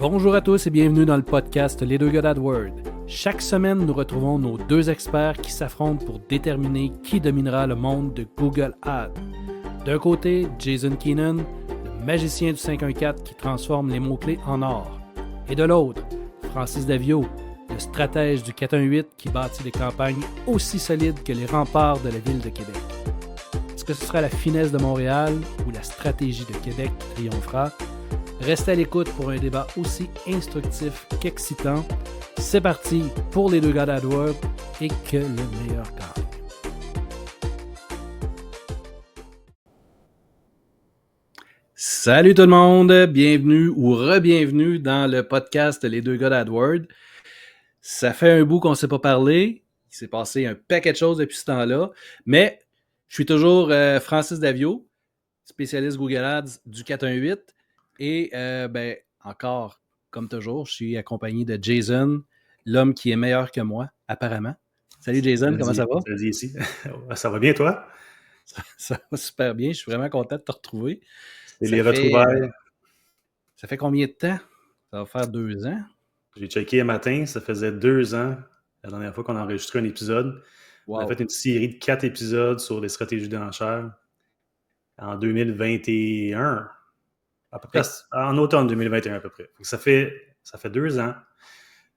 Bonjour à tous et bienvenue dans le podcast Les Deux Gars d'AdWord. Chaque semaine, nous retrouvons nos deux experts qui s'affrontent pour déterminer qui dominera le monde de Google Ads. D'un côté, Jason Keenan, le magicien du 514 qui transforme les mots-clés en or. Et de l'autre, Francis Davio, le stratège du 418 qui bâtit des campagnes aussi solides que les remparts de la ville de Québec. Est-ce que ce sera la finesse de Montréal ou la stratégie de Québec qui triomphera? Restez à l'écoute pour un débat aussi instructif qu'excitant. C'est parti pour les deux gars d'AdWord et que le meilleur gagne. Salut tout le monde, bienvenue ou re-bienvenue dans le podcast Les deux gars d'AdWord. Ça fait un bout qu'on ne s'est pas parlé. Il s'est passé un paquet de choses depuis ce temps-là, mais je suis toujours Francis Davio, spécialiste Google Ads du 418. Et encore, comme toujours, je suis accompagné de Jason, l'homme qui est meilleur que moi, apparemment. Salut Jason, comment ça va? Salut ici. Ça va bien, toi? Ça va super bien, je suis vraiment content de te retrouver. C'est les retrouvailles. Ça fait combien de temps? Ça va faire 2 ans. J'ai checké un matin, ça faisait 2 ans, la dernière fois qu'on a enregistré un épisode. Wow. On a fait une série de 4 épisodes sur les stratégies d'enchères en 2021. À peu près, en automne 2021 à peu près. Ça fait 2 ans.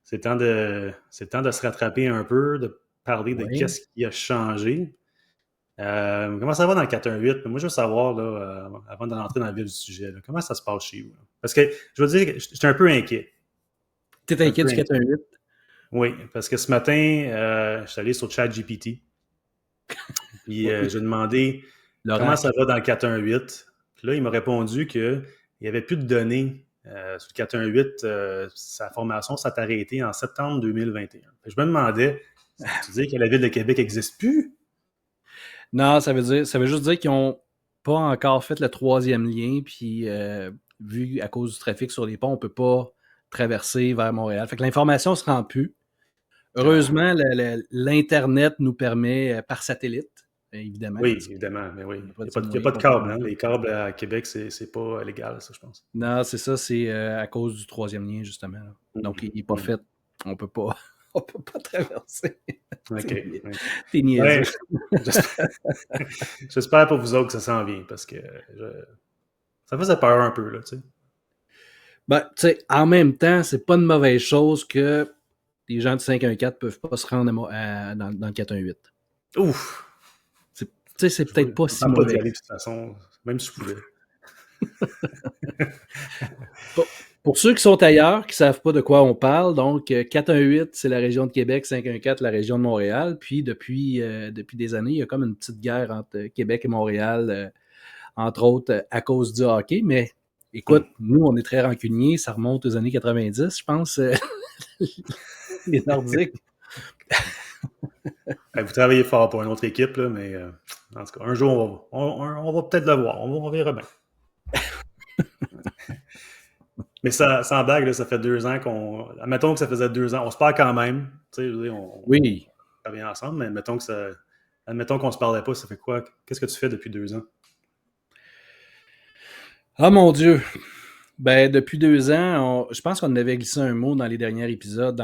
C'est temps de se rattraper un peu, de parler de qu'est-ce qui a changé. Comment ça va dans le 418? Moi, je veux savoir, là, avant d'entrer dans le vif du sujet, là, comment ça se passe chez vous? Là? Parce que, je veux dire, j'étais un peu inquiet. T'es inquiet du 418? Oui, parce que ce matin, je suis allé sur ChatGPT. Puis, j'ai demandé comment ça va dans le 418. Puis là, il m'a répondu qu'il n'y avait plus de données sur le 418. Sa formation s'est arrêtée en septembre 2021. Je me demandais, tu dis que la ville de Québec n'existe plus? Non, ça veut juste dire qu'ils n'ont pas encore fait le 3e lien, puis vu à cause du trafic sur les ponts, on ne peut pas traverser vers Montréal. Fait que l'information ne se rend plus. Heureusement, l'Internet nous permet par satellite, évidemment. Oui, évidemment, mais oui. Il n'y a pas de câble. Hein? Les câbles à Québec, c'est pas légal, ça, je pense. Non, c'est ça, c'est à cause du 3e lien, justement. Donc, il n'est pas fait. On peut pas traverser. OK. T'es niaiseux. Ouais, j'espère pour vous autres que ça s'en vient, parce que ça faisait peur un peu, là, tu sais. Ben, tu sais, en même temps, c'est pas une mauvaise chose que les gens du 514 peuvent pas se rendre dans le 418. Ouf! Tu sais, c'est peut-être pas si mauvais. Pas d'y aller, de toute façon, même si je pouvais. Pour ceux qui sont ailleurs, qui ne savent pas de quoi on parle, donc 418, c'est la région de Québec, 514, la région de Montréal. Puis depuis des années, il y a comme une petite guerre entre Québec et Montréal, entre autres à cause du hockey. Mais écoute, nous, on est très rancuniers. Ça remonte aux années 90, je pense, les Nordiques. Vous travaillez fort pour une autre équipe, là, mais en tout cas, un jour, on va peut-être le voir. On verra bien. Mais ça, sans blague, là, ça fait 2 ans qu'on... Admettons que ça faisait 2 ans. On se parle quand même. Tu sais, on travaille ensemble, mais admettons qu'on ne se parlait pas, ça fait quoi? Qu'est-ce que tu fais depuis 2 ans? Ah, mon Dieu! Ben, depuis 2 ans, je pense qu'on avait glissé un mot dans le dernier épisode,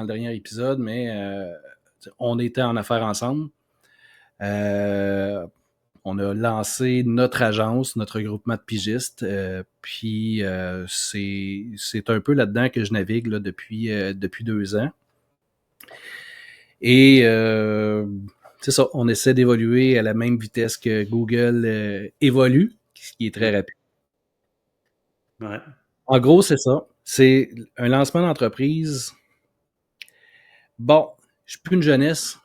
mais on était en affaires ensemble. On a lancé notre agence, notre regroupement de pigistes, puis c'est un peu là-dedans que je navigue là, depuis 2 ans. Et c'est ça, on essaie d'évoluer à la même vitesse que Google évolue, ce qui est très rapide. Ouais. En gros, c'est ça. C'est un lancement d'entreprise. Bon, je suis plus une jeunesse.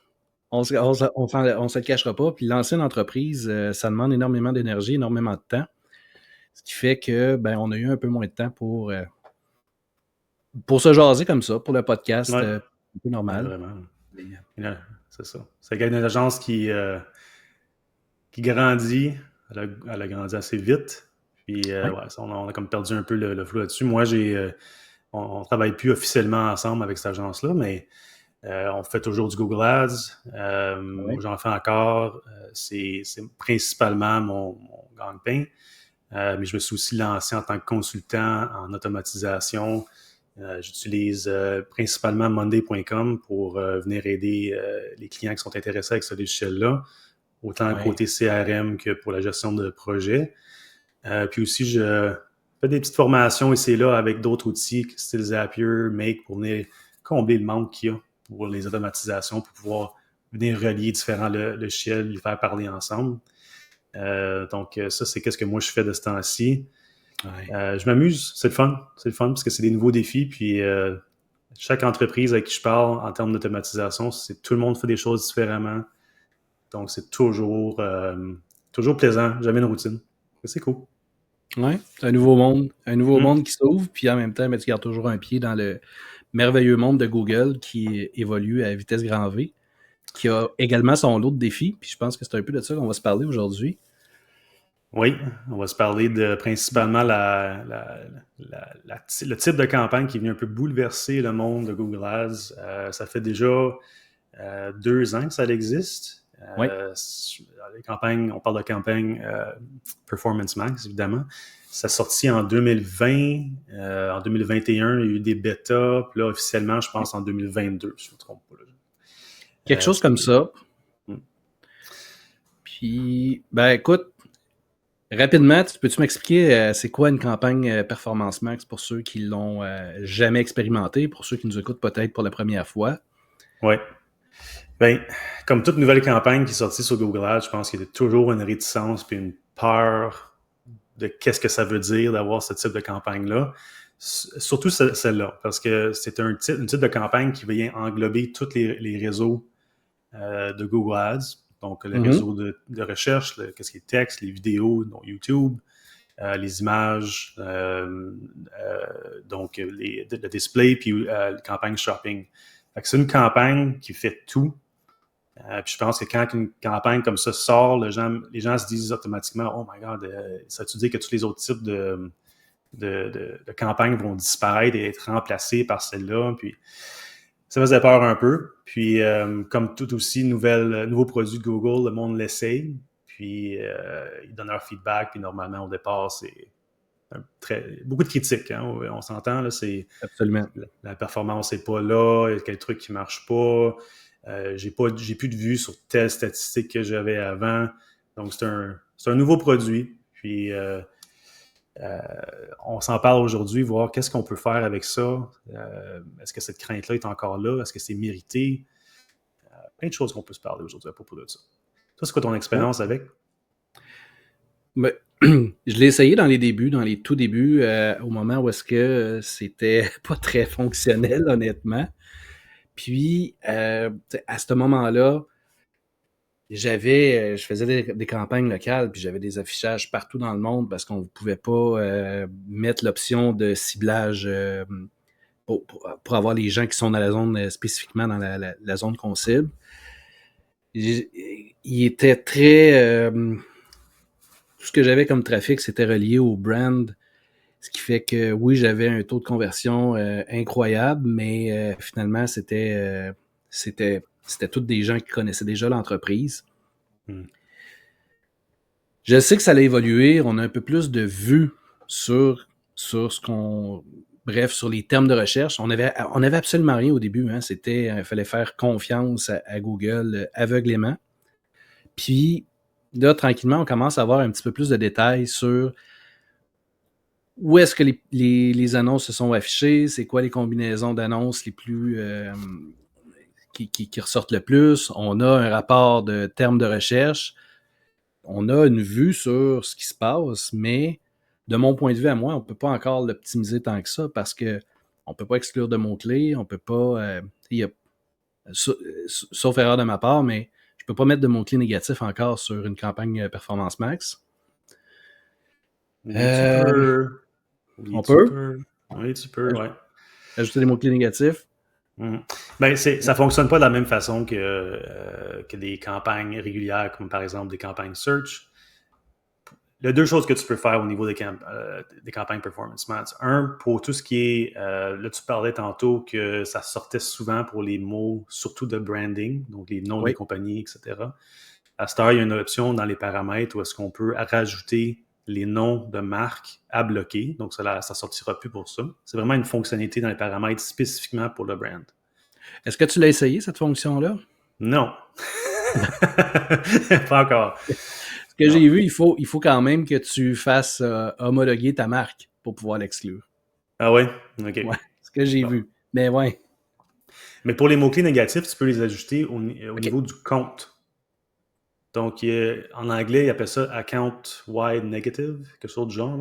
On se le cachera pas. Puis lancer une entreprise, ça demande énormément d'énergie, énormément de temps. Ce qui fait que on a eu un peu moins de temps pour se jaser comme ça, pour le podcast. Ouais. Un peu normal. Vraiment. C'est ça. C'est une agence qui grandit. Elle a grandi assez vite. Puis on a comme perdu un peu le flou là-dessus. Moi, on travaille plus officiellement ensemble avec cette agence-là, mais on fait toujours du Google Ads. J'en fais encore. C'est principalement mon gagne-pain. Mais je me suis aussi lancé en tant que consultant en automatisation J'utilise principalement Monday.com pour venir aider les clients qui sont intéressés avec ce logiciel-là, autant côté CRM que pour la gestion de projet. Puis aussi, je fais des petites formations ici et là avec d'autres outils, style Zapier, Make, pour venir combler le manque qu'il y a pour les automatisations, pour pouvoir venir relier différents logiciels, les faire parler ensemble. Donc, ça, c'est qu'est-ce que moi, je fais de ce temps-ci. Je m'amuse, c'est le fun parce que c'est des nouveaux défis. Puis, chaque entreprise avec qui je parle en termes d'automatisation, tout le monde fait des choses différemment. Donc, c'est toujours plaisant, jamais une routine. C'est cool. Oui, c'est un nouveau monde qui s'ouvre, puis en même temps, tu gardes toujours un pied dans le merveilleux monde de Google qui évolue à vitesse grand V, qui a également son lot de défis, puis je pense que c'est un peu de ça qu'on va se parler aujourd'hui. Oui, on va se parler de principalement le type de campagne qui est venu un peu bouleverser le monde de Google Ads. Ça fait déjà 2 ans que ça existe. Les campagnes, on parle de campagne Performance Max, évidemment. Ça a sorti en 2020. En 2021, il y a eu des bêtas. Puis là, officiellement, je pense en 2022, si je ne me trompe pas. Quelque chose comme ça. Puis, écoute, rapidement, peux-tu m'expliquer c'est quoi une campagne Performance Max pour ceux qui l'ont jamais expérimenté, pour ceux qui nous écoutent peut-être pour la première fois? Oui. Bien, comme toute nouvelle campagne qui est sortie sur Google Ads, je pense qu'il y a toujours une réticence puis une peur de qu'est-ce que ça veut dire d'avoir ce type de campagne-là. Surtout celle-là, parce que c'est une type de campagne qui vient englober tous les réseaux de Google Ads. Donc, le réseau de recherche, qu'est-ce qui est texte, les vidéos, donc YouTube, les images, donc le display, puis la campagne shopping. Fait que c'est une campagne qui fait tout. Puis je pense que quand une campagne comme ça sort, les gens se disent automatiquement « Oh my God, ça veut dire que tous les autres types de campagnes vont disparaître et être remplacés par celle-là. » Puis ça faisait peur un peu. Puis comme tout aussi nouveau produit de Google, le monde l'essaye. Puis ils donnent leur feedback. Puis normalement, au départ, c'est beaucoup de critiques. Hein, on s'entend, là, c'est absolument. La performance n'est pas là, il y a quel truc qui ne marche pas. J'ai plus de vues sur telle statistique que j'avais avant. Donc, c'est un nouveau produit. Puis, on s'en parle aujourd'hui, voir qu'est-ce qu'on peut faire avec ça. Est-ce que cette crainte-là est encore là? Est-ce que c'est mérité? Plein de choses qu'on peut se parler aujourd'hui à propos de ça. Toi, c'est quoi ton expérience avec? Ben, je l'ai essayé dans les tout débuts, au moment où est-ce que c'était pas très fonctionnel, honnêtement. Puis, à ce moment-là, je faisais des campagnes locales, puis j'avais des affichages partout dans le monde parce qu'on ne pouvait pas mettre l'option de ciblage pour avoir les gens qui sont dans la zone, spécifiquement dans la zone qu'on cible. Il était très... tout ce que j'avais comme trafic, c'était relié au brand, ce qui fait que, oui, j'avais un taux de conversion incroyable, mais finalement, c'était tous des gens qui connaissaient déjà l'entreprise. Je sais que ça allait évoluer. On a un peu plus de vues sur ce qu'on... Bref, sur les termes de recherche. On avait absolument rien au début. Hein. Il fallait faire confiance à Google aveuglément. Puis, là, tranquillement, on commence à avoir un petit peu plus de détails sur où est-ce que les annonces se sont affichées, c'est quoi les combinaisons d'annonces les plus qui ressortent le plus. On a un rapport de termes de recherche. On a une vue sur ce qui se passe, mais de mon point de vue à moi, on ne peut pas encore l'optimiser tant que ça parce qu'on ne peut pas exclure de mots-clés, on ne peut pas... sauf erreur de ma part, mais je ne peux pas mettre de mots-clés négatifs encore sur une campagne Performance Max. On peut. Oui, tu peux, ouais. Ajouter des mots-clés négatifs. Ben, ça fonctionne pas de la même façon que des campagnes régulières, comme par exemple des campagnes search. Il y a 2 choses que tu peux faire au niveau des campagnes Performance Max. Un, pour tout ce qui est... là, tu parlais tantôt que ça sortait souvent pour les mots, surtout de branding, donc les noms des compagnies, etc. À cette heure, il y a une option dans les paramètres où est-ce qu'on peut rajouter les noms de marques à bloquer. Donc, ça ne sortira plus pour ça. C'est vraiment une fonctionnalité dans les paramètres spécifiquement pour le brand. Est-ce que tu l'as essayé, cette fonction-là? Non. Pas encore. Ce que j'ai vu, il faut quand même que tu fasses homologuer ta marque pour pouvoir l'exclure. Ah ouais? OK. Ouais, ce que j'ai vu. Mais ouais. Mais pour les mots-clés négatifs, tu peux les ajuster au niveau du compte. Donc, en anglais, ils appellent ça account wide negative, quelque chose du genre.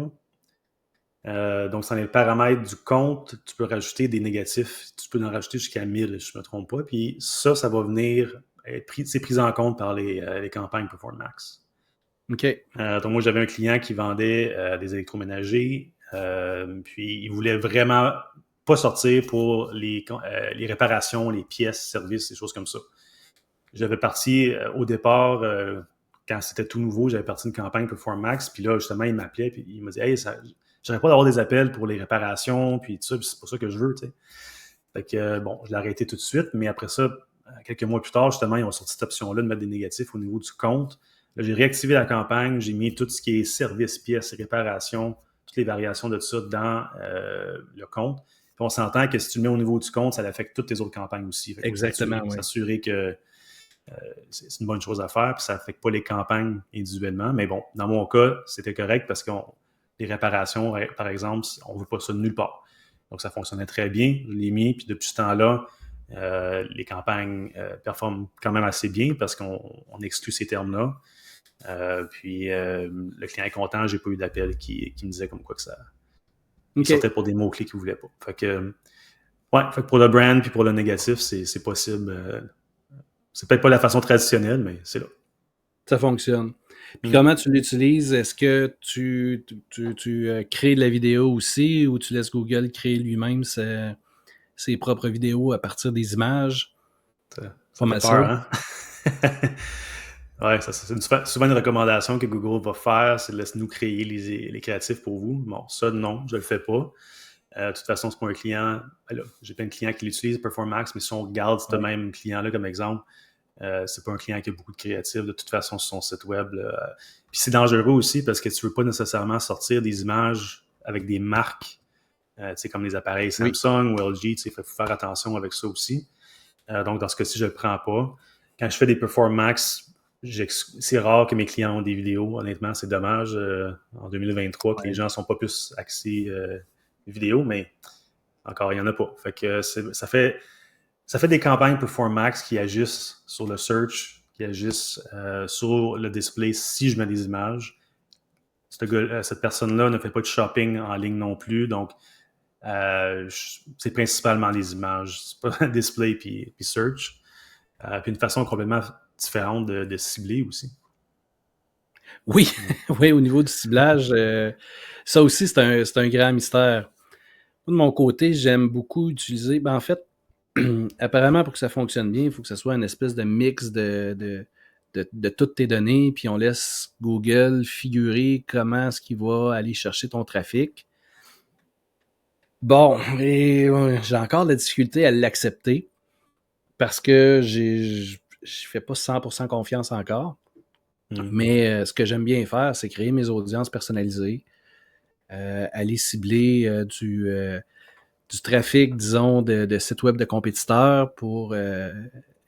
Donc, dans les paramètres du compte, tu peux rajouter des négatifs. Tu peux en rajouter jusqu'à 1000, si je ne me trompe pas. Puis ça va venir c'est pris en compte par les campagnes Performance. OK. Donc, moi, j'avais un client qui vendait des électroménagers. Puis, il voulait vraiment pas sortir pour les réparations, les pièces, services, des choses comme ça. J'avais parti au départ, quand c'était tout nouveau, j'avais parti une campagne Performax, puis là, justement, il m'appelait, puis il m'a dit « Hey, j'arrête pas d'avoir des appels pour les réparations, puis tout ça, puis c'est pas ça que je veux, tu sais. » Fait que, bon, je l'ai arrêté tout de suite, mais après ça, quelques mois plus tard, justement, ils ont sorti cette option-là de mettre des négatifs au niveau du compte. Là, j'ai réactivé la campagne, j'ai mis tout ce qui est services, pièces, réparations, toutes les variations de tout ça dans le compte. Puis on s'entend que si tu le mets au niveau du compte, ça affecte toutes tes autres campagnes aussi. Fait exactement, oui. S'assurer que c'est une bonne chose à faire, puis ça n'affecte pas les campagnes individuellement. Mais bon, dans mon cas, c'était correct parce que les réparations, par exemple, on ne veut pas ça de nulle part. Donc, ça fonctionnait très bien. Je l'ai mis, puis depuis ce temps-là, les campagnes performent quand même assez bien parce qu'on exclut ces termes-là. Puis, le client est content, j'ai pas eu d'appel qui me disait comme quoi que ça sortait pour des mots-clés qu'il ne voulait pas. Fait que pour le brand puis pour le négatif, c'est possible. C'est peut-être pas la façon traditionnelle, mais c'est là. Ça fonctionne. Puis comment tu l'utilises? Est-ce que tu crées de la vidéo aussi ou tu laisses Google créer lui-même ses propres vidéos à partir des images? Ça fait peur, hein? Ouais, c'est souvent une recommandation que Google va faire, c'est de laisser nous créer les créatifs pour vous. Bon, ça, non, je le fais pas. De toute façon, c'est pas un client. Là, j'ai plein de clients qui l'utilisent, Performax, mais si on regarde ce même client-là comme exemple, c'est pas un client qui a beaucoup de créatifs, de toute façon, sur son site web. Puis c'est dangereux aussi parce que tu veux pas nécessairement sortir des images avec des marques, comme les appareils Samsung ou LG, il faut faire attention avec ça aussi. Donc, dans ce cas-ci, je le prends pas. Quand je fais des Performax, c'est rare que mes clients ont des vidéos. Honnêtement, c'est dommage en 2023 que les gens sont pas plus axés vidéo, mais encore, il n'y en a pas. Fait que ça fait des campagnes Performax qui agissent sur le search, qui agissent sur le display si je mets des images. Cette personne-là ne fait pas de shopping en ligne non plus, donc c'est principalement les images. C'est pas display puis search. Puis une façon complètement différente de cibler aussi. Oui, oui, au niveau du ciblage, ça aussi, c'est un grand mystère. De mon côté, j'aime beaucoup utiliser. En fait, apparemment, pour que ça fonctionne bien, il faut que ce soit une espèce de mix de toutes tes données, puis on laisse Google figurer comment est-ce qu'il va aller chercher ton trafic. Bon, et j'ai encore de la difficulté à l'accepter parce que je fais pas 100% confiance encore. Mais ce que j'aime bien faire, c'est créer mes audiences personnalisées, aller cibler du trafic, disons, de sites web de compétiteurs pour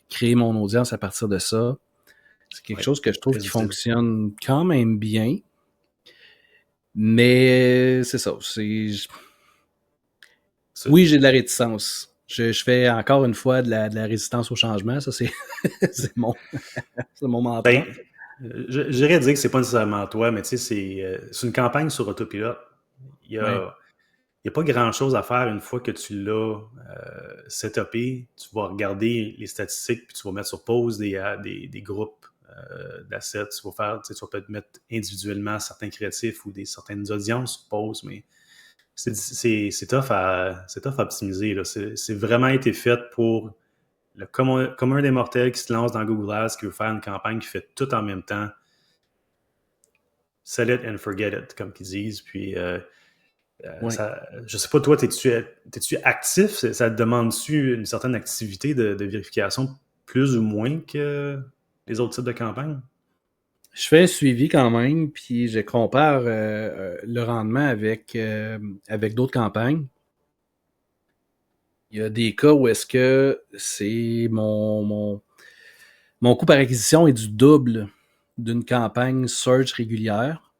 créer mon audience à partir de ça. C'est quelque chose que je trouve qui fonctionne quand même bien. Mais c'est ça. Oui, j'ai de la réticence. Je fais encore une fois de la résistance au changement. Ça, c'est mon mantra. Ben, j'irais dire que c'est pas nécessairement toi, mais tu sais, c'est une campagne sur autopilote. Il y a pas grand-chose à faire une fois que tu l'as setupé. Tu vas regarder les statistiques, puis tu vas mettre sur pause des groupes d'assets. Tu vas peut-être mettre individuellement certains créatifs ou certaines audiences sur pause, mais c'est tough à optimiser. Là. C'est vraiment été fait pour le commun des mortels qui se lance dans Google Ads, qui veut faire une campagne qui fait tout en même temps. Sell it and forget it, comme ils disent. Puis, je sais pas, toi, t'es-tu actif? Ça te demande-tu une certaine activité de vérification plus ou moins que les autres types de campagnes? Je fais un suivi quand même, puis je compare le rendement avec d'autres campagnes. Il y a des cas où est-ce que c'est mon coût par acquisition est du double d'une campagne search régulière.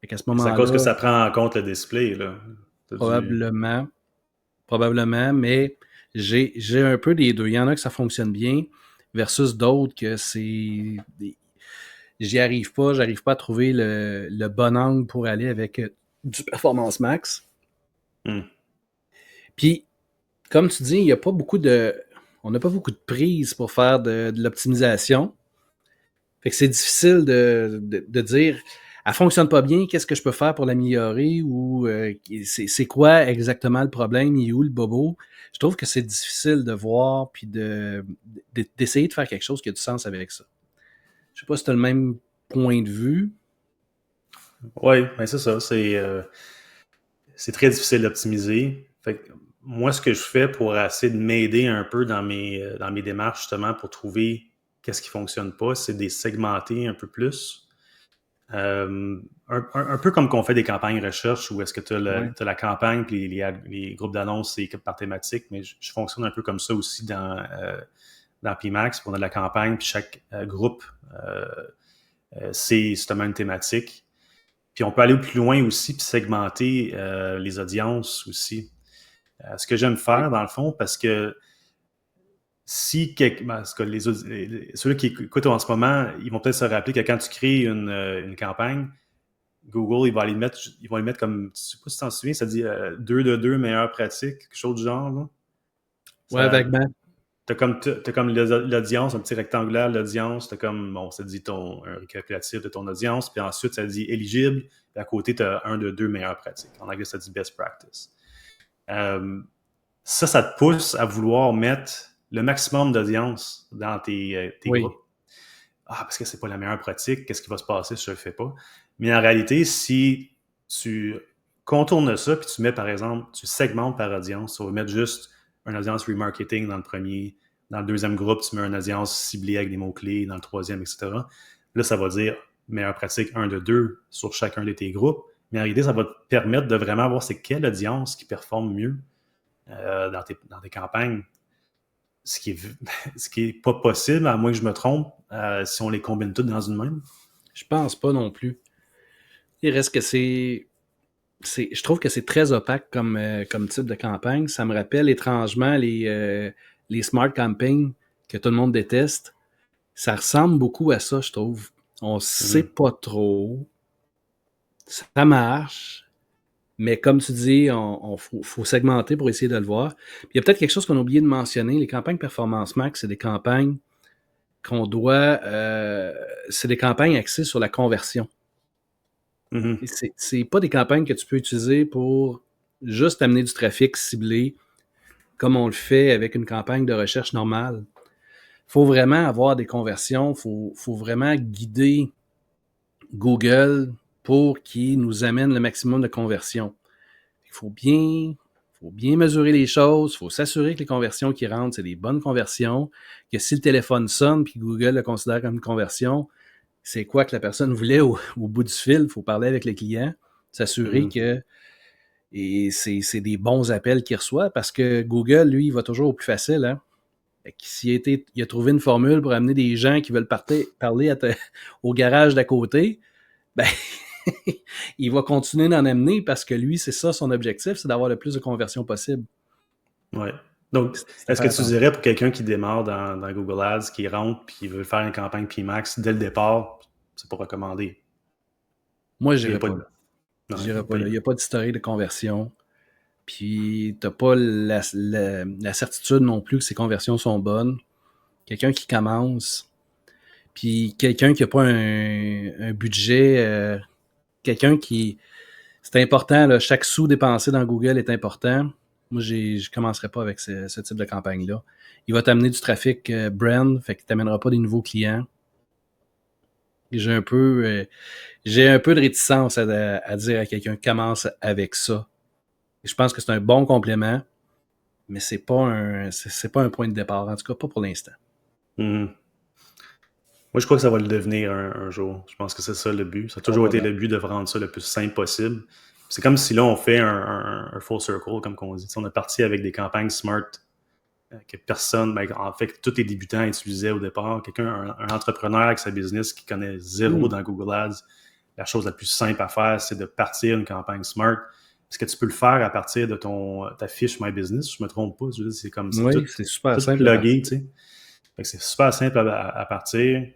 Fait qu'à ce C'est à cause que moment-là, ça prend en compte le display, là. probablement, mais j'ai un peu des deux. Il y en a que ça fonctionne bien versus d'autres que j'arrive pas à trouver le bon angle pour aller avec du Performance Max. Puis, comme tu dis, il y a pas beaucoup on n'a pas beaucoup de prise pour faire de l'optimisation. Fait que c'est difficile de dire, elle fonctionne pas bien, qu'est-ce que je peux faire pour l'améliorer ou c'est quoi exactement le problème, il est où le bobo. Je trouve que c'est difficile de voir puis d'essayer de faire quelque chose qui a du sens avec ça. Je sais pas si tu as le même point de vue. Oui, ben c'est ça. C'est très difficile d'optimiser. Fait que moi, ce que je fais pour essayer de m'aider un peu dans mes démarches, justement, pour trouver qu'est-ce qui fonctionne pas, c'est de les segmenter un peu plus. Un peu comme qu'on fait des campagnes recherche où est-ce que tu as la campagne puis les groupes d'annonces, c'est par thématique, mais je fonctionne un peu comme ça aussi dans PMax. On a de la campagne, puis chaque groupe, c'est justement une thématique. Puis on peut aller plus loin aussi, puis segmenter les audiences aussi. Ce que j'aime faire, dans le fond, parce que si ceux qui écoutent en ce moment, ils vont peut-être se rappeler que quand tu crées une campagne, Google, ils vont les mettre comme, je sais pas si tu t'en souviens, ça dit 2 de 2 meilleures pratiques, quelque chose du genre. Là. Ouais, Ça, vaguement. t'as comme l'audience, un petit rectangulaire, l'audience, t'as comme, bon, ça dit un récapitulatif de ton audience, puis ensuite, ça dit éligible, puis à côté, t'as 1 de 2 meilleures pratiques. En anglais, ça dit best practice. Ça te pousse à vouloir mettre le maximum d'audience dans tes groupes. Ah, parce que c'est pas la meilleure pratique, qu'est-ce qui va se passer si je le fais pas? Mais en réalité, si tu contournes ça, puis tu mets, par exemple, tu segmentes par audience, tu vas mettre juste une audience remarketing dans le premier, dans le deuxième groupe, tu mets une audience ciblée avec des mots-clés, dans le troisième, etc. Là, ça va dire meilleure pratique 1 de 2 sur chacun de tes groupes. Mais en réalité, ça va te permettre de vraiment voir c'est quelle audience qui performe mieux dans tes campagnes. Ce qui est pas possible, à moins que je me trompe, si on les combine toutes dans une même. Je pense pas non plus. Il reste que je trouve que c'est très opaque comme type de campagne. Ça me rappelle étrangement les smart campaigns que tout le monde déteste. Ça ressemble beaucoup à ça, je trouve. On sait pas trop. Ça marche. Mais comme tu dis, faut segmenter pour essayer de le voir. Puis il y a peut-être quelque chose qu'on a oublié de mentionner. Les campagnes Performance Max, c'est des campagnes c'est des campagnes axées sur la conversion. C'est pas des campagnes que tu peux utiliser pour juste amener du trafic ciblé comme on le fait avec une campagne de recherche normale. Il faut vraiment avoir des conversions, faut vraiment guider Google pour qu'il nous amène le maximum de conversions. Il faut bien mesurer les choses, il faut s'assurer que les conversions qui rentrent, c'est des bonnes conversions, que si le téléphone sonne puis Google le considère comme une conversion, c'est quoi que la personne voulait au bout du fil, il faut parler avec le client, s'assurer que c'est des bons appels qu'il reçoit parce que Google, lui, il va toujours au plus facile. Hein? Il a trouvé une formule pour amener des gens qui veulent parler au garage d'à côté, ben, il va continuer d'en amener parce que lui, c'est ça son objectif, c'est d'avoir le plus de conversions possible. Oui. Donc, est-ce que tu dirais pour quelqu'un qui démarre dans Google Ads, qui rentre puis qui veut faire une campagne PMax dès le départ, c'est pas recommandé? Moi, je n'irais pas là. Je n'irais pas là. Il n'y a pas d'historique de conversion. Puis, tu n'as pas la certitude non plus que ces conversions sont bonnes. Quelqu'un qui commence, puis quelqu'un qui n'a pas un budget, quelqu'un qui... C'est important, là, chaque sou dépensé dans Google est important. Moi, je ne commencerai pas avec ce type de campagne-là. Il va t'amener du trafic brand, fait qu'il ne t'amènera pas des nouveaux clients. J'ai un peu de réticence à dire à quelqu'un commence avec ça. Et je pense que c'est un bon complément, mais c'est pas un point de départ, en tout cas pas pour l'instant. Moi, je crois que ça va le devenir un jour. Je pense que c'est ça le but. Ça a toujours été le but de rendre ça le plus simple possible. C'est comme si là, on fait un full circle, comme on dit. On est parti avec des campagnes smart que personne, en fait, que tous les débutants utilisaient au départ. Un entrepreneur avec sa business qui connaît zéro dans Google Ads, la chose la plus simple à faire, c'est de partir une campagne smart. Parce que tu peux le faire à partir de ta fiche My Business, je ne me trompe pas. Je veux dire, c'est comme ça. Oui, c'est super tout simple. Plugué, tu sais. Fait que c'est super simple à partir.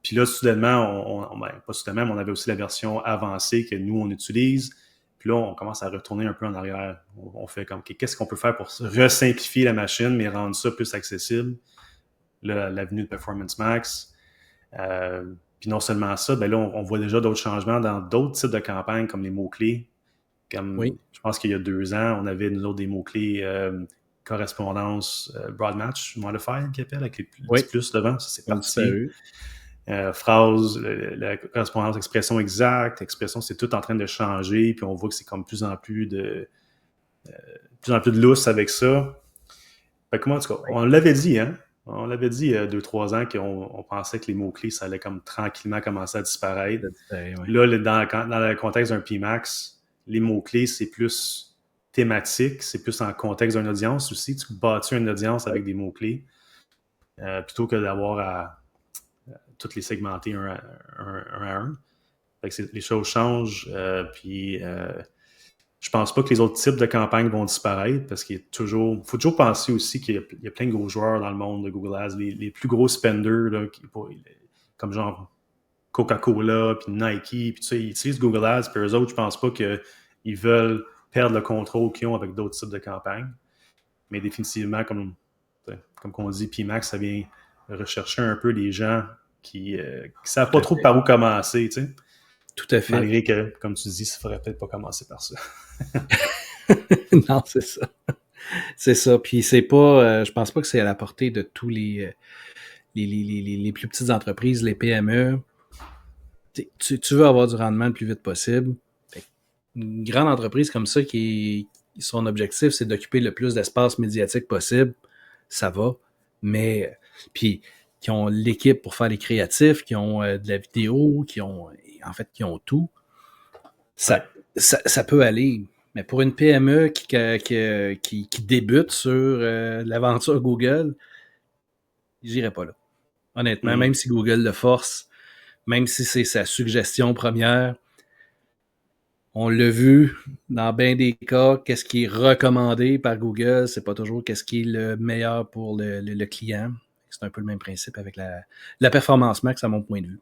Puis là, soudainement, pas soudainement, mais on avait aussi la version avancée que nous, on utilise. Puis là, on commence à retourner un peu en arrière. On fait comme, qu'est-ce qu'on peut faire pour resimplifier la machine, mais rendre ça plus accessible? Là, l'avenue de Performance Max. Puis non seulement ça, ben là, on voit déjà d'autres changements dans d'autres types de campagnes, comme les mots-clés. Comme, je pense qu'il y a 2 ans, on avait, nous autres, des mots-clés correspondance broad match modified, qui appelle, avec les petits plus devant. Ça, c'est parti. Phrase, la correspondance expression exacte, expression, c'est tout en train de changer, puis on voit que c'est comme plus en plus de lousse avec ça. Fait que moi, en tout cas, on l'avait dit, hein? On l'avait dit il y a 2-3 ans qu'on pensait que les mots-clés, ça allait comme tranquillement commencer à disparaître. Là, dans le contexte d'un PMax, les mots-clés, c'est plus thématique, c'est plus en contexte d'une audience aussi. Tu bâtis une audience avec des mots-clés plutôt que d'avoir à toutes les segmenter un à un. Fait que les choses changent, puis je pense pas que les autres types de campagnes vont disparaître parce qu'il faut toujours penser aussi qu'il y a plein de gros joueurs dans le monde de Google Ads, les plus gros spenders, là, comme genre Coca-Cola, puis Nike, puis tu sais, ils utilisent Google Ads, puis eux autres, je pense pas qu'ils veulent perdre le contrôle qu'ils ont avec d'autres types de campagnes. Mais définitivement, comme on dit, PMax, ça vient rechercher un peu les gens qui ne savent pas trop par où commencer, tu sais. Tout à fait. Malgré que, comme tu dis, ça ne faudrait peut-être pas commencer par ça. Non, c'est ça. C'est ça. Puis c'est pas, je pense pas que c'est à la portée de tous les plus petites entreprises, les PME. Tu veux avoir du rendement le plus vite possible. Une grande entreprise comme ça son objectif, c'est d'occuper le plus d'espace médiatique possible. Ça va. Mais, puis, qui ont l'équipe pour faire les créatifs, qui ont de la vidéo, qui ont tout. Ça peut aller. Mais pour une PME qui débute sur l'aventure Google, j'irai pas là. Honnêtement, même si Google le force, même si c'est sa suggestion première, on l'a vu dans bien des cas, qu'est-ce qui est recommandé par Google, c'est pas toujours qu'est-ce qui est le meilleur pour le client. C'est un peu le même principe avec la Performance Max à mon point de vue.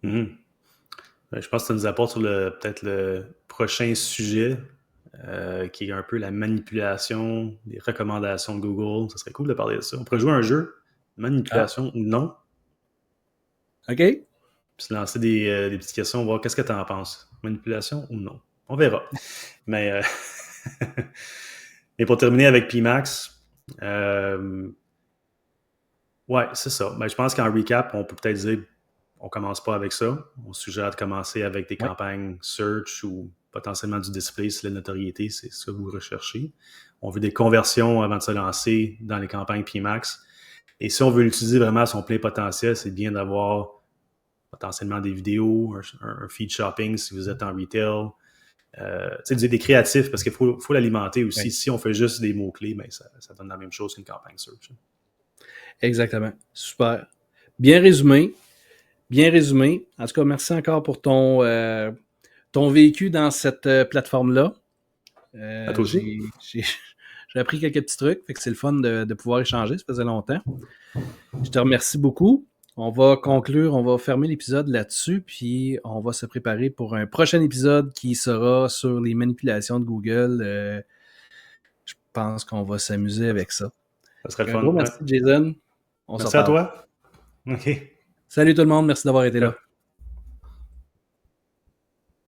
Je pense que ça nous apporte sur peut-être le prochain sujet, qui est un peu la manipulation des recommandations de Google. Ça serait cool de parler de ça. On pourrait jouer à un jeu, manipulation ou non. OK. Puis se lancer des petites questions, voir qu'est-ce que tu en penses. Manipulation ou non. On verra. Mais pour terminer avec PMax, ouais, c'est ça. Je pense qu'en recap, on peut peut-être dire on commence pas avec ça. On suggère de commencer avec des campagnes search ou potentiellement du display si la notoriété, c'est ce que vous recherchez. On veut des conversions avant de se lancer dans les campagnes PMax. Et si on veut l'utiliser vraiment à son plein potentiel, c'est bien d'avoir potentiellement des vidéos, un feed shopping si vous êtes en retail. Des créatifs, parce qu'il faut l'alimenter aussi. Si on fait juste des mots-clés, ça donne la même chose qu'une campagne search. Exactement. Super. Bien résumé. Bien résumé. En tout cas, merci encore pour ton vécu dans cette plateforme-là. À toi aussi. J'ai appris quelques petits trucs, fait que c'est le fun de pouvoir échanger, ça faisait longtemps. Je te remercie beaucoup. On va conclure, on va fermer l'épisode là-dessus, puis on va se préparer pour un prochain épisode qui sera sur les manipulations de Google. Je pense qu'on va s'amuser avec ça. Ça serait le fun. Un gros merci, Jason. Merci à toi. OK. Salut tout le monde, merci d'avoir été là.